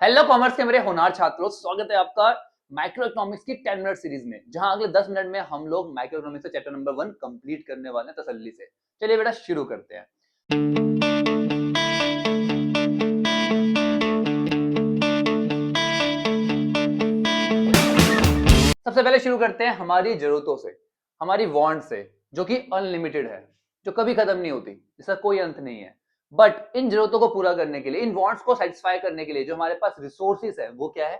Hello commerce के मेरे होनहार छात्रों, स्वागत है आपका माइक्रो इकोनॉमिक्स की 10 मिनट सीरीज में, जहां अगले 10 मिनट में हम लोग माइक्रो इकोनॉमिक्स से चैप्टर नंबर 1 कंप्लीट करने वाले हैं तसल्ली से। चलिए बेटा शुरू करते हैं। सबसे पहले शुरू करते हैं हमारी जरूरतों से, हमारी वांट से, जो कि अनलिमिटेड है, जो कभी खत्म नहीं होती, इसका कोई अंत नहीं है। बट इन जरूरतों को पूरा करने के लिए, इन वांट्स को सेटिस्फाई करने के लिए जो हमारे पास रिसोर्सेस है वो क्या है?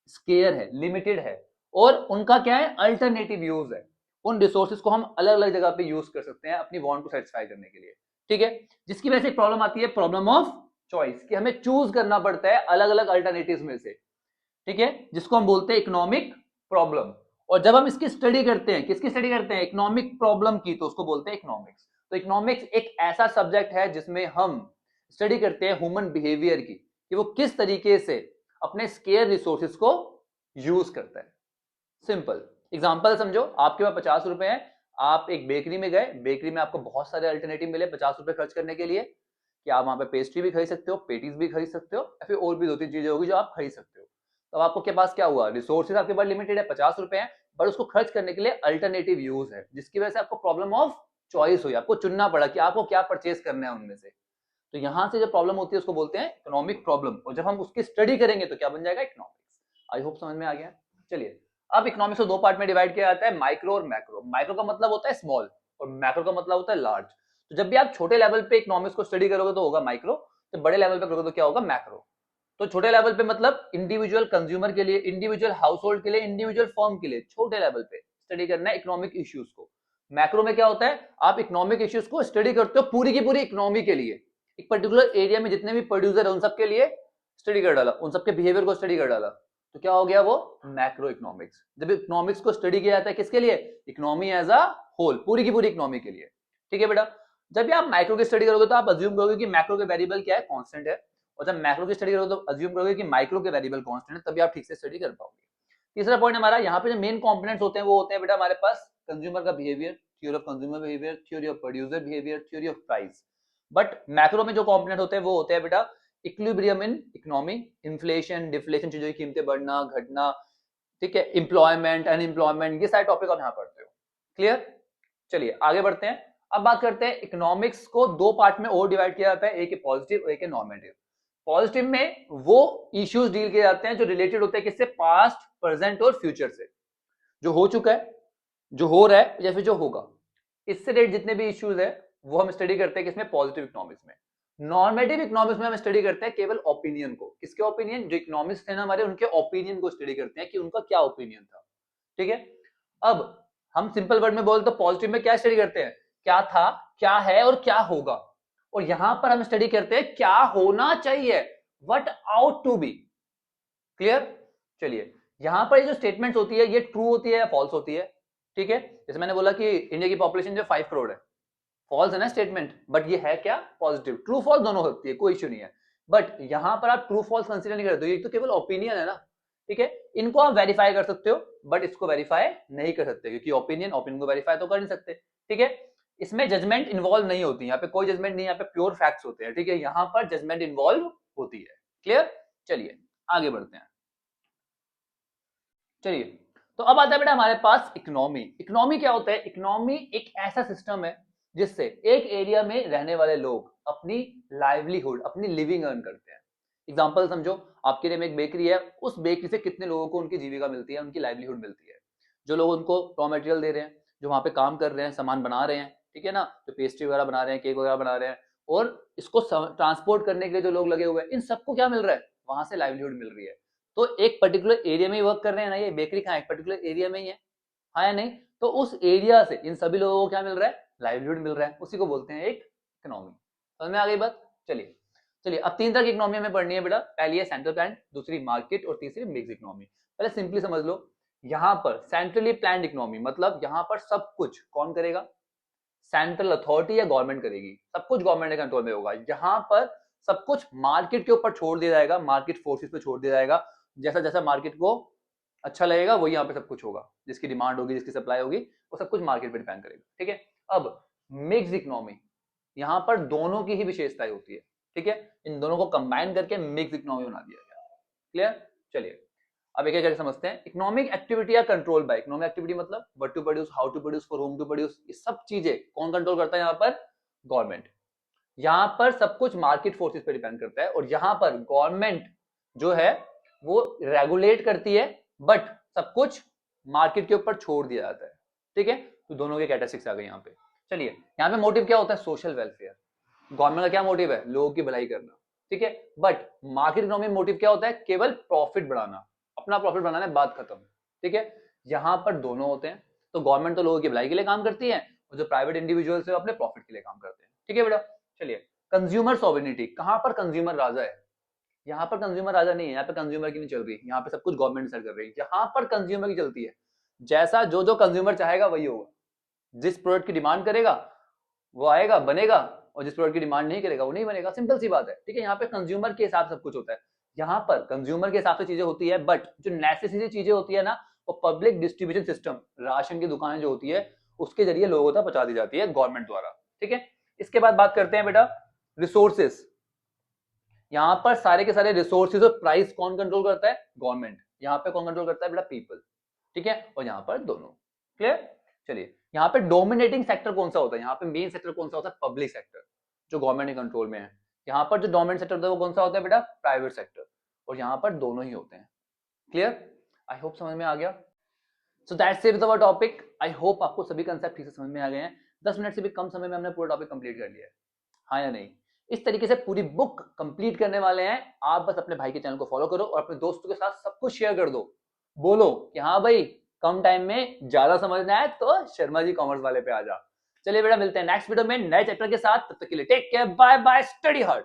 स्केयर है, लिमिटेड है, और उनका क्या है? अल्टरनेटिव यूज है। उन रिसोर्सेज को हम अलग अलग जगह पे यूज कर सकते हैं अपनी वांट को सेटिस्फाई करने के लिए। ठीक है, जिसकी वजह से प्रॉब्लम आती है, प्रॉब्लम ऑफ चॉइस, कि हमें चूज करना पड़ता है अलग अलग अल्टरनेटिव्स में से। ठीक है, जिसको हम बोलते हैं इकोनॉमिक प्रॉब्लम। और जब हम इसकी स्टडी करते हैं, किसकी स्टडी करते हैं? इकोनॉमिक प्रॉब्लम की, तो उसको बोलते हैं इकोनॉमिक्स। तो इकोनॉमिक्स एक ऐसा सब्जेक्ट है जिसमें हम स्टडी करते हैं ह्यूमन बिहेवियर की, कि वो किस तरीके से अपने स्केयर रिसोर्सेज को यूज करता है। सिंपल एग्जांपल समझो, आपके पास 50 रुपए हैं, आप एक बेकरी में गए, बेकरी में आपको बहुत सारे अल्टरनेटिव मिले 50 रुपए खर्च करने के लिए, कि आप वहां पे पेस्ट्री भी खरीद सकते हो, पेटीज भी खरीद सकते हो, या फिर और भी 2-3 चीजें होगी जो आप खरीद सकते हो। तो आपको के पास क्या हुआ? रिसोर्सेज आपके पास लिमिटेड है, 50 रुपए है, बट उसको खर्च करने के लिए अल्टरनेटिव यूज है, जिसकी वजह से आपको प्रॉब्लम ऑफ चॉइस हुई, आपको चुनना पड़ा कि आपको क्या परचेज करना है उनमें से। तो यहां से जो प्रॉब्लम होती है उसको बोलते हैं इकोनॉमिक प्रॉब्लम, और जब हम उसकी स्टडी करेंगे तो क्या बन जाएगा? इकोनॉमिक्स। आई होप समझ में आ गया। चलिए, अब इकोनॉमिक्स को दो पार्ट में डिवाइड किया जाता है, माइक्रो और मैक्रो। माइक्रो का मतलब होता है स्मॉल, और मैक्रो का मतलब होता है लार्ज। तो जब भी आप छोटे लेवल पे इकोनॉमिक्स को स्टडी करोगे तो होगा माइक्रो, तो बड़े लेवल पे करोगे तो क्या होगा? मैक्रो। तो छोटे लेवल पे मतलब इंडिविजुअल कंज्यूमर के लिए, इंडिविजुअल हाउस होल्ड के लिए, इंडिविजुअल फर्म के लिए, छोटे लेवल पे स्टडी करना है इकोनॉमिक इश्यूज को। मैक्रो में क्या होता है? आप इकोनॉमिक इश्यूज को स्टडी करते हो पूरी की पूरी इकोनॉमी के लिए, एक पर्टिकुलर एरिया में जितने भी प्रोड्यूसर है उन सबके लिए स्टडी कर डाला, उन सबके बिहेवियर को स्टडी कर डाला, तो क्या हो गया? वो मैक्रो इकोनॉमिक्स। जब इकोनॉमिक्स को स्टडी किया जाता है किसके लिए? इकोनॉमी एज अ होल, पूरी की पूरी इकोनॉमी के लिए। ठीक है बेटा, जब भी आप माइक्रो की स्टडी करोगे तो आप अज्यूम करोगे कि मैक्रो के वेरिएबल क्या है? कांस्टेंट है। और जब मैक्रो की स्टडी करोगे तो अज्यूम करोगे कि माइक्रो के वेरिएबल कांस्टेंट है, तभी आप ठीक से स्टडी कर पाओगे। तीसरा पॉइंट हमारा यहाँ पे जो मेन कंपोनेंट्स होते हैं वो होते हैं बेटा हमारे पास कंज्यूमर का behaviour, theory of consumer behaviour, theory of producer behaviour, theory of price. But macro में जो कंपोनेंट होते हैं वो होते हैं बेटा equilibrium in economy, inflation, deflation, चीजों की कीमतें बढ़ना घटना, ठीक है, एम्प्लॉयमेंट, अनएम्प्लॉयमेंट, ये सारे टॉपिक आप यहाँ पढ़ते हो। क्लियर? चलिए आगे बढ़ते हैं। अब बात करते हैं, इकोनॉमिक्स को दो पार्ट में और डिवाइड किया जाता है, एक है पॉजिटिव और एक है नॉर्मेटिव। पॉजिटिव में वो इश्यूज डील किए जाते हैं जो रिलेटेड होते हैं किससे? पास्ट, प्रेजेंट और फ्यूचर से, जो हो चुका है, जो हो रहा है, या फिर जो होगा। इससे रिलेटेड जितने भी इश्यूज है वो हम स्टडी करते हैं किसमें? पॉजिटिव इकोनॉमिक्स में। नॉर्मेटिव इकोनॉमिक्स में हम स्टडी करते हैं केवल ओपिनियन को। किसके ओपिनियन? जो इकोनॉमिक्स थे ना हमारे, उनके ओपिनियन को स्टडी करते हैं कि उनका क्या ओपिनियन था। ठीक है, अब हम सिंपल वर्ड में बोल तो पॉजिटिव में क्या स्टडी करते हैं? क्या था, क्या है और क्या होगा। और यहां पर हम स्टडी करते हैं क्या होना चाहिए, what ought to be. Clear? चलिए, यहां पर ये जो स्टेटमेंट होती है ये ट्रू होती है या फॉल्स होती है? ठीक है, जैसे मैंने बोला कि इंडिया की पॉपुलेशन जो 5 करोड़ है, फॉल्स है ना स्टेटमेंट, बट ये है क्या? पॉजिटिव। ट्रू फॉल्स दोनों होती है, कोई इश्यू नहीं है। बट यहां पर आप ट्रू फॉल्स कंसीडर नहीं करते, ये तो केवल ओपिनियन है ना। ठीक है, इनको आप वेरीफाई कर सकते हो, बट इसको वेरीफाई नहीं कर सकते, क्योंकि ओपिनियन ओपिनियन को वेरीफाई तो कर नहीं सकते। ठीक है, इसमें जजमेंट इन्वॉल्व नहीं होती, यहाँ पे कोई जजमेंट नहीं, यहाँ पे प्योर फैक्ट्स होते हैं। ठीक है, यहाँ पर जजमेंट इन्वॉल्व होती है। क्लियर? चलिए आगे बढ़ते हैं। चलिए, तो अब आता है बेटा हमारे पास इकोनॉमी। इकोनॉमी क्या होता है? इकोनॉमी एक ऐसा सिस्टम है जिससे एक एरिया में रहने वाले लोग अपनी लाइवलीहुड, अपनी लिविंग अर्न करते हैं। एग्जांपल समझो, आपके लिए में एक बेकरी है, उस बेकरी से कितने लोगों को उनकी जीविका मिलती है, उनकी लाइवलीहुड मिलती है। जो लोग उनको रॉ मटेरियल दे रहे हैं, जो वहां पे काम कर रहे हैं, सामान बना रहे हैं, ठीक है ना, जो पेस्ट्री वगैरह बना रहे हैं, केक वगैरह बना रहे हैं, और इसको ट्रांसपोर्ट करने के लिए जो लोग लगे हुए हैं, इन सबको क्या मिल रहा है? वहां से लाइवलीहुड मिल रही है। तो एक पर्टिकुलर एरिया में ही वर्क कर रहे हैं ना, ये बेकरी कहाँ एक पर्टिकुलर एरिया में ही है, हाँ या नहीं? तो उस एरिया से इन सभी लोगों को क्या मिल रहा है? लाइवलीहुड मिल रहा है, उसी को बोलते हैं एक इकोनॉमी। समझ में आ गई बात? चलिए चलिए, अब 3 तरह की इकोनॉमी हमें पढ़नी है बेटा। पहली है सेंट्रल प्लान, दूसरी मार्केट, और तीसरी मिक्स इकोनॉमी। पहले सिंपली समझ लो, यहाँ पर सेंट्रली प्लान्ड इकोनॉमी मतलब यहाँ पर सब कुछ कौन करेगा? सेंट्रल अथॉरिटी या गवर्नमेंट करेगी, सब कुछ गवर्नमेंट के कंट्रोल में होगा। यहाँ पर सब कुछ मार्केट के ऊपर छोड़ दिया जाएगा, मार्केट फोर्सेस पे छोड़ दिया जाएगा। जैसा जैसा मार्केट को अच्छा लगेगा वही यहाँ पे सब कुछ होगा, जिसकी डिमांड होगी, जिसकी सप्लाई होगी, वो सब कुछ मार्केट पे डिपेंड करेगा। ठीक है, अब मिक्स इकोनॉमी, यहाँ पर दोनों की ही विशेषताएं होती है। ठीक है, इन दोनों को कंबाइन करके मिक्स इकोनॉमी बना दिया गया। क्लियर? चलिए अब एक एक करके समझते हैं। इकोनॉमिक एक्टिविटी या कंट्रोल बाय, इकोनॉमिक एक्टिविटी मतलब what to produce, how to produce, for whom to produce, ये सब चीजें कौन कंट्रोल करता है यहाँ पर? गवर्नमेंट। यहाँ पर सब कुछ मार्केट फोर्सेस पे डिपेंड करता है और यहाँ पर गवर्नमेंट जो है वो रेगुलेट करती है, बट सब कुछ मार्केट के ऊपर छोड़ दिया जाता है। ठीक है, तो दोनों के कैरेक्टरिस्टिक्स आ गए यहाँ पे। चलिए यहाँ पे मोटिव क्या होता है? Social welfare. गवर्नमेंट का क्या मोटिव है? लोगों की भलाई करना। ठीक है, बट मार्केट इकोनॉमी में मोटिव क्या होता है? केवल प्रॉफिट बढ़ाना, अपना प्रॉफिट बनाना है, बात खत्म। ठीक है, यहाँ पर दोनों होते हैं। तो गवर्नमेंट तो लोगों की भलाई के लिए काम करती है और जो प्राइवेट इंडिविजुअल्स है अपने प्रॉफिट के लिए काम करते हैं। ठीक है बेटा, चलिए कंज्यूमर सॉवरेनिटी, कहां पर कंज्यूमर राजा है? यहाँ पर कंज्यूमर राजा नहीं है, यहाँ पे कंज्यूमर की नहीं चल रही, यहाँ पे सब कुछ गवर्नमेंट डिसाइड कर रही है। यहाँ पर कंज्यूमर की चलती है, जैसा जो जो कंज्यूमर चाहेगा वही होगा। जिस प्रोडक्ट की डिमांड करेगा वो आएगा, बनेगा, और जिस प्रोडक्ट की डिमांड नहीं करेगा वो नहीं बनेगा। सिंपल सी बात है। ठीक है, यहाँ पे कंज्यूमर के हिसाब से सब कुछ होता है। यहाँ पर कंज्यूमर के हिसाब से चीजें होती है, बट जो नेसेसरी चीजें होती है ना, वो पब्लिक डिस्ट्रीब्यूशन सिस्टम, राशन की दुकानें जो होती है उसके जरिए लोगों तक पहुंचा दी जाती है गवर्नमेंट द्वारा। ठीक है, इसके बाद बात करते हैं बेटा रिसोर्सेस। यहाँ पर सारे के सारे रिसोर्सेज और प्राइस कौन कंट्रोल करता है? गवर्नमेंट। यहाँ पे कौन कंट्रोल करता है बेटा? पीपल। ठीक है, और यहाँ पर दोनों। क्लियर? चलिए यहाँ पे डोमिनेटिंग सेक्टर कौन सा होता है? यहाँ पे मेन सेक्टर कौन सा होता है? पब्लिक सेक्टर, जो गवर्नमेंट के कंट्रोल में है। यहाँ पर जो डोमिनेंट सेक्टर होता है वो कौन सा होता है बेटा? Private sector. और यहाँ पर दोनों ही होते हैं। क्लियर? आई होप समझ में आ गया। So that's it our topic. I hope आपको सभी कंसेप्ट ठीक से समझ में आ गए हैं। 10 मिनट से भी कम समय में हमने पूरा टॉपिक कंप्लीट कर लिया है, हाँ या नहीं? इस तरीके से पूरी बुक कंप्लीट करने वाले हैं। आप बस अपने भाई के चैनल को फॉलो करो और अपने दोस्तों के साथ सब कुछ शेयर कर दो। बोलो कि हाँ भाई कम टाइम में ज्यादा समझना है तो शर्मा जी कॉमर्स वाले पे आ जा। चलिए बेटा मिलते हैं नेक्स्ट वीडियो में नए चैप्टर के साथ। तब तक के लिए take care, bye bye, study hard.